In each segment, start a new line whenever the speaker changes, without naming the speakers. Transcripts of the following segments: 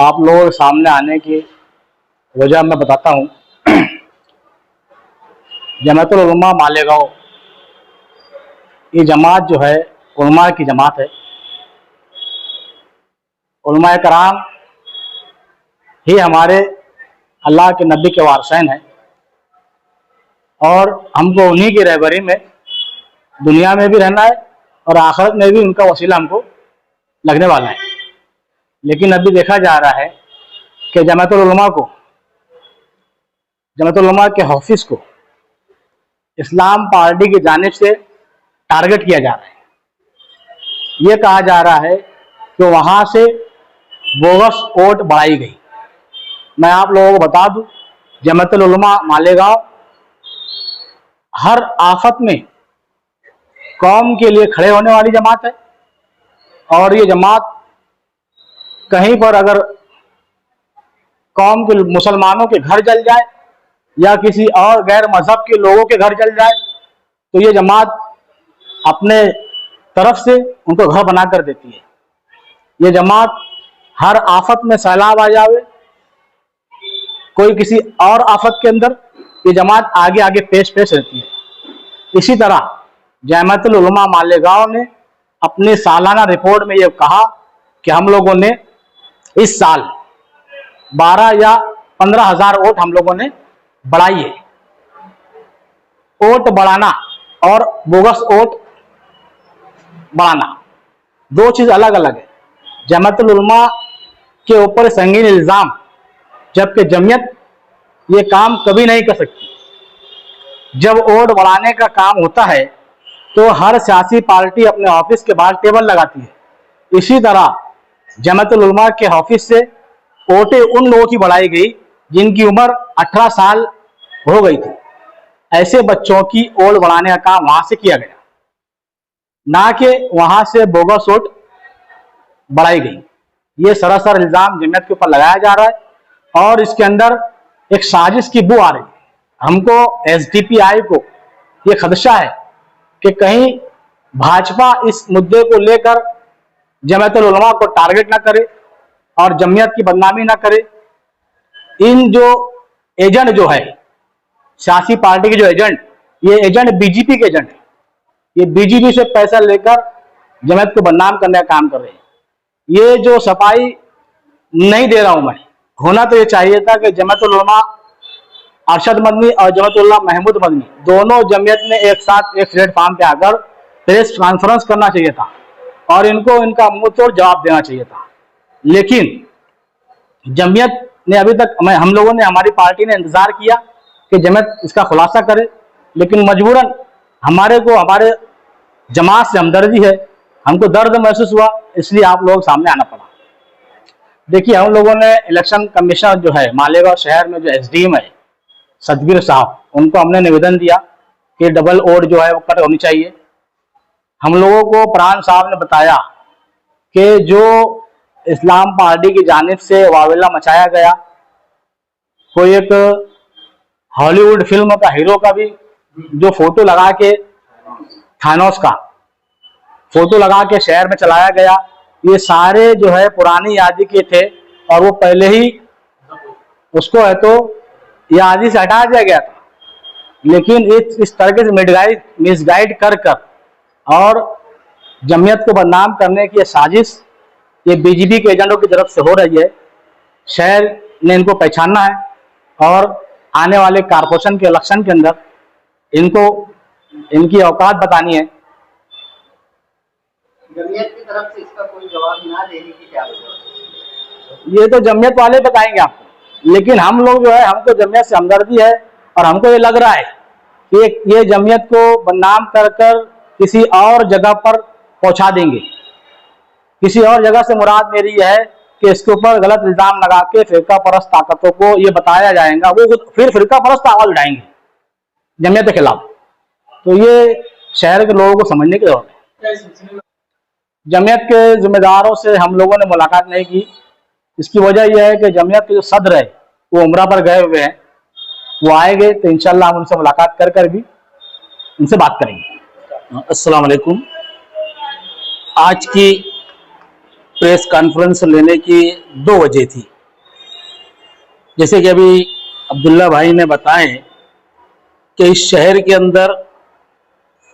आप लोगों के सामने आने की वजह मैं बताता हूँ। जमातुल उलमा मालेगांव ये जमात जो है उलमा की जमात है। उलमा कराम ही हमारे अल्लाह के नबी के वारसैन हैं और हमको उन्हीं की रहबरी में दुनिया में भी रहना है और आखिरत में भी उनका वसीला हमको लगने वाला है। लेकिन अभी देखा जा रहा है कि जमातुल उलमा के ऑफिस को इस्लाम पार्टी की जानिब से टारगेट किया जा रहा है। ये कहा जा रहा है कि वहाँ से बोगस वोट बढ़ाई गई। मैं आप लोगों को बता दूं, जमातुल उलमा मालेगांव हर आफत में कौम के लिए खड़े होने वाली जमात है और ये जमात कहीं पर अगर कौम के मुसलमानों के घर जल जाए या किसी और गैर मजहब के लोगों के घर जल जाए तो ये जमात अपने तरफ से उनको घर बना कर देती है। ये जमात हर आफत में सैलाब आ जावे, कोई किसी और आफत के अंदर, ये जमात आगे आगे पेश रहती है। इसी तरह जमातुल उलमा मालेगांव ने अपनी सालाना रिपोर्ट में ये कहा कि हम लोगों ने इस साल 12 या 15 हजार वोट हम लोगों ने बढ़ाई है। वोट बढ़ाना और बोगस वोट बढ़ाना दो चीज अलग अलग है। जमातुल उलमा के ऊपर संगीन इल्जाम, जबकि जमीयत ये काम कभी नहीं कर सकती। जब वोट बढ़ाने का काम होता है तो हर सियासी पार्टी अपने ऑफिस के बाहर टेबल लगाती है। इसी तरह जमातुल उलमा के ऑफिस से वोटें उन लोगों की बढ़ाई गई जिनकी उम्र 18 साल हो गई थी। ऐसे बच्चों की वोट बढ़ाने का काम वहां से किया गया, ना कि वहां से बोगस वोट बढ़ाई गई। ये सरासर इल्जाम जमीयत के ऊपर लगाया जा रहा है और इसके अंदर एक साजिश की बू आ रही है। हमको एसडीपीआई को ये खदशा है कि कहीं भाजपा इस मुद्दे को लेकर जमातुल उलमा को टारगेट ना करे और जमीयत की बदनामी ना करे। इन जो एजेंट जो है सियासी पार्टी के जो एजेंट, ये एजेंट बीजेपी के एजेंट है। ये बीजेपी से पैसा लेकर जमीयत को बदनाम करने का काम कर रहे हैं। ये जो सफाई नहीं दे रहा हूं मैं, होना तो ये चाहिए था कि जमातुल उलमा अरशद मदनी और जमातुल उलमा महमूद मदनी दोनों जमीयत में एक साथ एक प्लेटफॉर्म पे आकर प्रेस कॉन्फ्रेंस करना चाहिए था और इनको इनका मुंह तोड़ जवाब देना चाहिए था। लेकिन जमीयत ने अभी तक हम लोगों ने, हमारी पार्टी ने इंतजार किया कि जमीयत इसका खुलासा करे, लेकिन मजबूरन हमारे जमात से हमदर्दी है, हमको दर्द महसूस हुआ, इसलिए आप लोग सामने आना पड़ा। देखिए, हम लोगों ने इलेक्शन कमीशनर जो है मालेगांव शहर में, जो एसडीएम है सदगीर साहब, उनको हमने निवेदन दिया कि डबल वोट जो है वो कट होनी चाहिए। हम लोगों को प्राण साहब ने बताया कि जो इस्लाम पार्टी की जानिब से वावेला मचाया गया, कोई एक हॉलीवुड फिल्म का हीरो का भी जो फोटो लगा के, थानोस का फोटो लगा के शहर में चलाया गया, ये सारे जो है पुरानी यादी के थे और वो पहले ही उसको है तो यादी से हटा दिया गया था। लेकिन इस तरीके से मिसगाइड कर और जमीयत को बदनाम करने की साजिश ये बीजेपी के एजेंटों की तरफ से हो रही है। शहर ने इनको पहचानना है और आने वाले कारपोरेशन के इलेक्शन के अंदर इनको इनकी औकात बतानी है।
जमीयत की तरफ से इसका कोई जवाब ना देने की क्या वजह?
ये तो जमीयत वाले बताएंगे आपको, लेकिन हम लोग जो है, हमको जमीयत से हमदर्दी है और हमको ये लग रहा है कि ये जमीयत को बदनाम कर किसी और जगह पर पहुंचा देंगे। किसी और जगह से मुराद मेरी है कि इसके ऊपर गलत इल्जाम लगा के फिरका परस्त ताकतों को ये बताया जाएगा, वो फिर फिरका परस्त आवाज उठाएंगे जमीयत के खिलाफ। तो ये शहर के लोगों को समझने की जरूरत है। जमीयत के जिम्मेदारों से हम लोगों ने मुलाकात नहीं की। इसकी वजह यह है कि जमीयत के जो सदर है वो उम्रा पर गए हुए हैं, वो आएंगे तो इंशाल्लाह हम उनसे मुलाकात कर भी उनसे बात करेंगे।
अस्सलाम वालेकुम। आज की प्रेस कॉन्फ्रेंस लेने की दो वजह थी। जैसे कि अभी अब्दुल्ला भाई ने बताए कि इस शहर के अंदर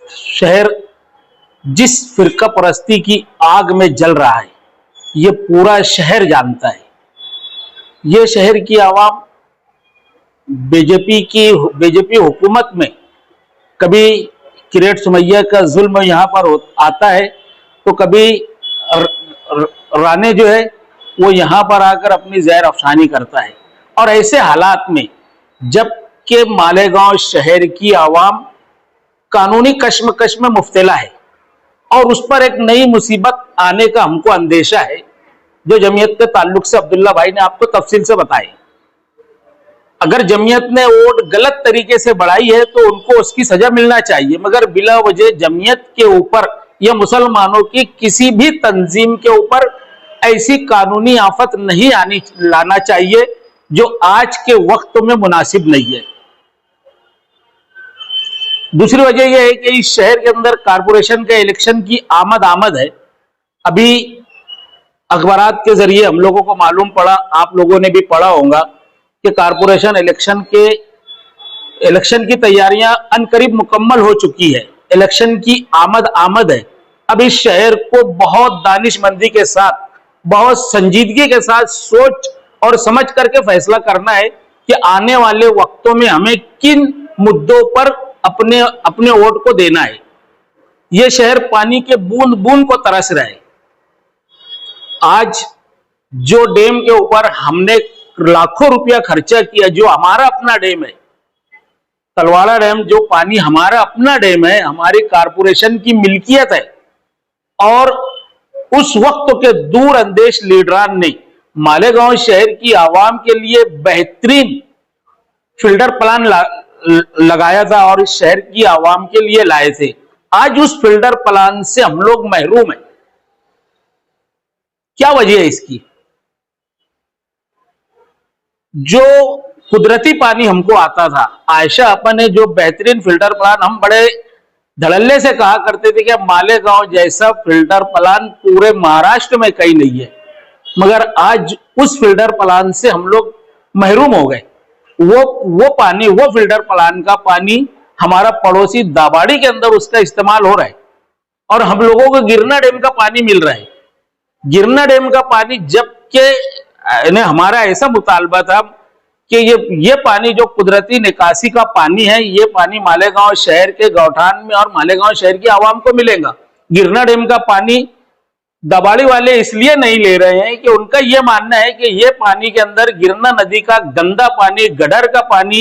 शहर जिस फिरका परस्ती की आग में जल रहा है, ये पूरा शहर जानता है। ये शहर की आवाम बीजेपी हुकूमत में कभी किरेट सुमैया का जुल्म यहाँ पर आता है, तो कभी राणे जो है वो यहाँ पर आकर अपनी जहर अफसानी करता है। और ऐसे हालात में जबकि मालेगांव शहर की आवाम कानूनी कश्मकश में मुब्तला है और उस पर एक नई मुसीबत आने का हमको अंदेशा है, जो जमीयत के ताल्लुक से अब्दुल्ला भाई ने आपको तफसील से बताई। अगर जमीयत ने वोट गलत तरीके से बढ़ाई है तो उनको उसकी सजा मिलना चाहिए, मगर बिला वजह जमीयत के ऊपर या मुसलमानों की किसी भी तंजीम के ऊपर ऐसी कानूनी आफत नहीं लाना चाहिए जो आज के वक्त में मुनासिब नहीं है। दूसरी वजह यह है कि इस शहर के अंदर कारपोरेशन के इलेक्शन की आमद है। अभी अखबारात के जरिए हम लोगों को मालूम पड़ा, आप लोगों ने भी पढ़ा होगा कि कारपोरेशन इलेक्शन की तैयारियां अनकरीब मुकम्मल हो चुकी है। इलेक्शन की आमद है। अब इस शहर को बहुत दानिशमंदी के साथ, बहुत संजीदगी के साथ सोच और समझ करके फैसला करना है कि आने वाले वक्तों में हमें किन मुद्दों पर अपने वोट को देना है। यह शहर पानी के बूंद बूंद को तरस रहा है। आज जो डैम के ऊपर हमने लाखों रुपया खर्चा किया, जो हमारा अपना डैम है, तलवाड़ा डैम, जो पानी हमारा अपना डैम है, हमारी कारपोरेशन की मिल्कियत है, और उस वक्त के दूर अंदेश लीडरान ने मालेगांव शहर की आवाम के लिए बेहतरीन फिल्टर प्लान लगाया था और इस शहर की आवाम के लिए लाए थे। आज उस फिल्टर प्लान से हम लोग महरूम हैं। क्या वजह है इसकी? जो कुदरती पानी हमको आता था, आयशा अपन ने जो बेहतरीन फिल्टर प्लान, हम बड़े धड़ल्ले से कहा करते थे कि मालेगांव जैसा फिल्टर प्लान पूरे महाराष्ट्र में कहीं नहीं है, मगर आज उस फिल्टर प्लान से हम लोग महरूम हो गए। वो फिल्टर प्लान का पानी हमारा पड़ोसी दाबाड़ी के अंदर उसका इस्तेमाल हो रहा है और हम लोगों को गिरना डैम का पानी मिल रहा है। गिरना डैम का पानी, जबकि हमारा ऐसा मुतालबा था कि ये पानी जो कुदरती निकासी का पानी है, ये पानी मालेगांव शहर के गौठान में और मालेगांव शहर की आवाम को मिलेगा। गिरना डैम का पानी दबाड़ी वाले इसलिए नहीं ले रहे हैं कि उनका यह मानना है कि यह पानी के अंदर गिरना नदी का गंदा पानी, गडर का पानी,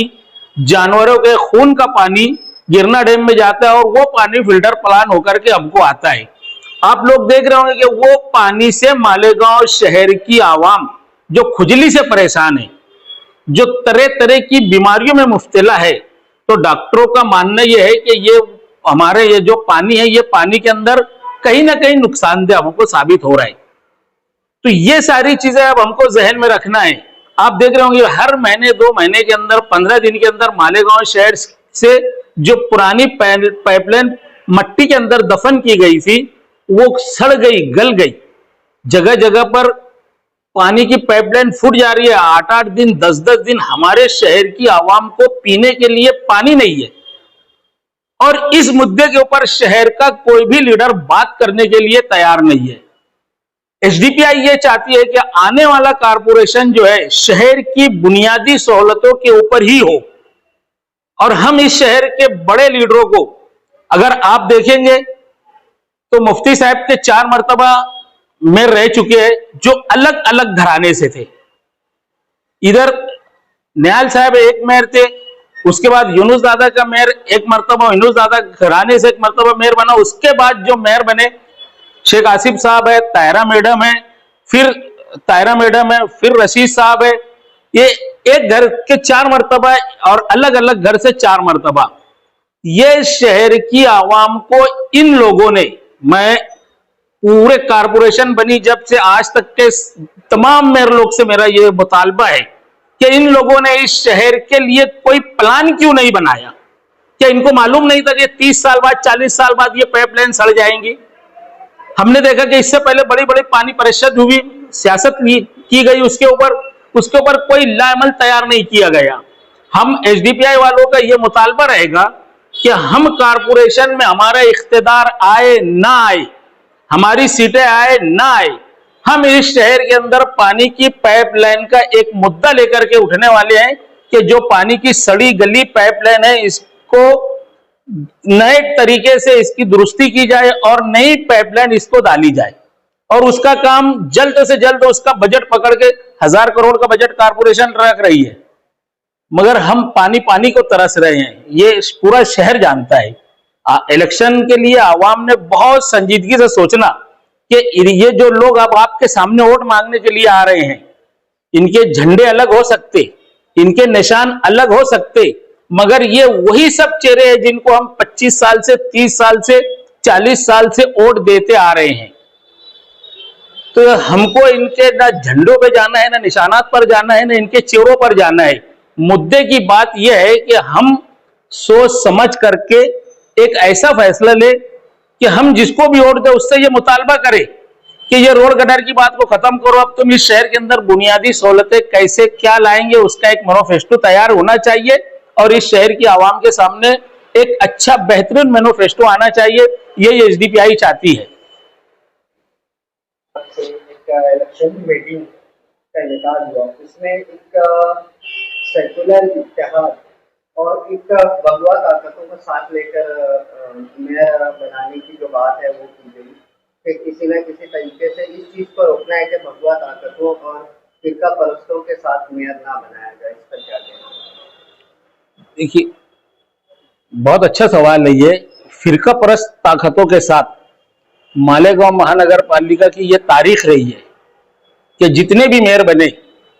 जानवरों के खून का पानी गिरना डैम में जाता है और वो पानी फिल्टर प्लान होकर के हमको आता है। आप लोग देख रहे होंगे कि वो पानी से मालेगांव शहर की आवाम जो खुजली से परेशान है, जो तरह तरह की बीमारियों में मुब्तला है, तो डॉक्टरों का मानना यह है कि ये जो पानी है, ये पानी के अंदर कहीं ना कहीं नुकसानदेह हमको साबित हो रहा है। तो ये सारी चीजें अब हमको जहन में रखना है। आप देख रहे होंगे हर महीने 2 महीने के अंदर, 15 दिन के अंदर मालेगांव शहर से जो पुरानी पाइपलाइन मट्टी के अंदर दफन की गई थी, वो सड़ गई, गल गई। जगह जगह पर पानी की पाइपलाइन फूट जा रही है। 8-8 दिन, 10-10 दिन हमारे शहर की आवाम को पीने के लिए पानी नहीं है और इस मुद्दे के ऊपर शहर का कोई भी लीडर बात करने के लिए तैयार नहीं है। एसडीपीआई ये चाहती है कि आने वाला कारपोरेशन जो है शहर की बुनियादी सहूलतों के ऊपर ही हो और हम इस शहर के बड़े लीडरों को, अगर आप देखेंगे तो मुफ्ती साहब के 4 मर्तबा मेयर रह चुके हैं जो अलग अलग घराने से थे। इधर निहाल साहब एक मेयर थे, उसके बाद यूनुस दादा का मेयर एक मर्तबा, यूनुस दादा घराने से एक मर्तबा मेयर बना। उसके बाद जो मेयर बने शेख आसिफ साहब है, तायरा मैडम है, फिर रशीद साहब है। ये एक घर के 4 मर्तबा और अलग अलग घर से 4 मर्तबा। ये शहर की आवाम को इन लोगों ने, मैं पूरे कारपोरेशन बनी जब से आज तक के तमाम मेयर लोग से मेरा ये मुतालबा है कि इन लोगों ने इस शहर के लिए कोई प्लान क्यों नहीं बनाया? क्या इनको मालूम नहीं था कि 30 साल बाद, 40 साल बाद ये पाइपलाइन सड़ जाएंगी? हमने देखा कि इससे पहले बड़ी बड़ी पानी परिषद हुई, सियासत की गई उसके ऊपर, उसके ऊपर कोई लाअमल तैयार नहीं किया गया। हम एसडीपीआई वालों का यह मुतालबा रहेगा कि हम कारपोरेशन में हमारा इख्तिदार आए ना आए, हमारी सीटें आए ना आए, हम इस शहर के अंदर पानी की पाइपलाइन का एक मुद्दा लेकर के उठने वाले हैं कि जो पानी की सड़ी गली पाइपलाइन है इसको नए तरीके से इसकी दुरुस्ती की जाए और नई पाइपलाइन इसको डाली जाए, और उसका काम जल्द से जल्द, उसका बजट पकड़ के 1000 करोड़ का बजट कारपोरेशन रख रही है, मगर हम पानी पानी को तरस रहे हैं, ये पूरा शहर जानता है। इलेक्शन के लिए आवाम ने बहुत संजीदगी से सोचना कि ये जो लोग अब आपके सामने वोट मांगने के लिए आ रहे हैं, इनके झंडे अलग हो सकते, इनके निशान अलग हो सकते, मगर ये वही सब चेहरे हैं जिनको हम 25 साल से, 30 साल से, 40 साल से वोट देते आ रहे हैं। तो हमको इनके ना झंडों पे जाना है, ना निशानात पर जाना है, ना इनके चेहरों पर जाना है। मुद्दे की बात यह है कि हम सोच समझ करके एक ऐसा फैसला ले कि हम जिसको भी वोट दे उससे ये मुतालबा करें कि ये रोड गटर की बात को खत्म करो, अब तुम इस शहर के अंदर बुनियादी सहूलतें कैसे क्या लाएंगे उसका एक मैनिफेस्टो तैयार होना चाहिए, और इस शहर की आवाम के सामने एक अच्छा बेहतरीन मैनिफेस्टो आना चाहिए। ये एसडीपीआई चाहती है।
इलेक्शन मीटिंग का इनेकाद हुआ, इसमें एक सेकुलर इत्तेहाद और एक भगवा ताकतों को साथ लेकर मेयर बनाने की जो बात है वो की गई कि किसी न किसी तरीके से इस चीज़ को रोकना है कि भगवा ताकतों और फिरका परस्तों के साथ मेयर ना बनाया जाए। इस पर क्या कहना?
देखिए, बहुत अच्छा सवाल है ये। फिरका परस्त ताकतों के साथ मालेगांव महानगर पालिका की ये तारीख रही है कि जितने भी मेयर बने,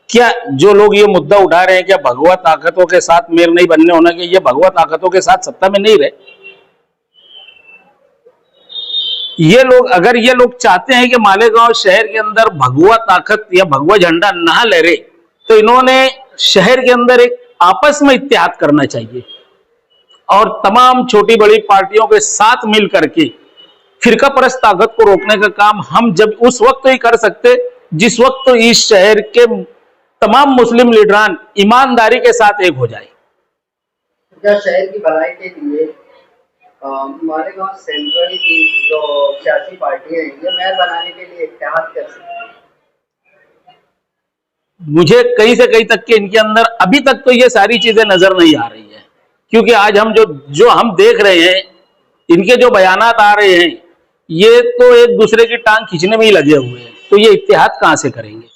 क्या जो लोग ये मुद्दा उठा रहे हैं क्या भगवा ताकतों के साथ मेयर नहीं बनने होना, कि ये भगवा ताकतों के साथ सत्ता में नहीं रहे। ये लोग, अगर ये लोग चाहते हैं कि मालेगांव शहर के अंदर भगवा ताकत या भगवा झंडा ना लहरे, तो इन्होंने शहर के अंदर एक आपस में इत्तेहाद करना चाहिए और तमाम छोटी बड़ी पार्टियों के साथ मिल करके फिरका परस्त ताकत को रोकने का काम हम जब उस वक्त तो ही कर सकते जिस वक्त तो इस शहर के तमाम मुस्लिम लीडरान ईमानदारी के साथ एक हो जाए।
क्या शहर की भलाई के लिए मालेगांव सेंट्रल की जो सियासी पार्टियां हैं ये मेयर बनाने के लिए इत्तेहाद कर सकती है?
मुझे कहीं से कहीं तक के इनके अंदर अभी तक तो ये सारी चीजें नजर नहीं आ रही है, क्योंकि आज हम जो हम देख रहे हैं, इनके जो बयानात आ रहे हैं, ये तो एक दूसरे की टांग खींचने में ही लगे हुए हैं, तो ये इत्तेहाद कहां से करेंगे।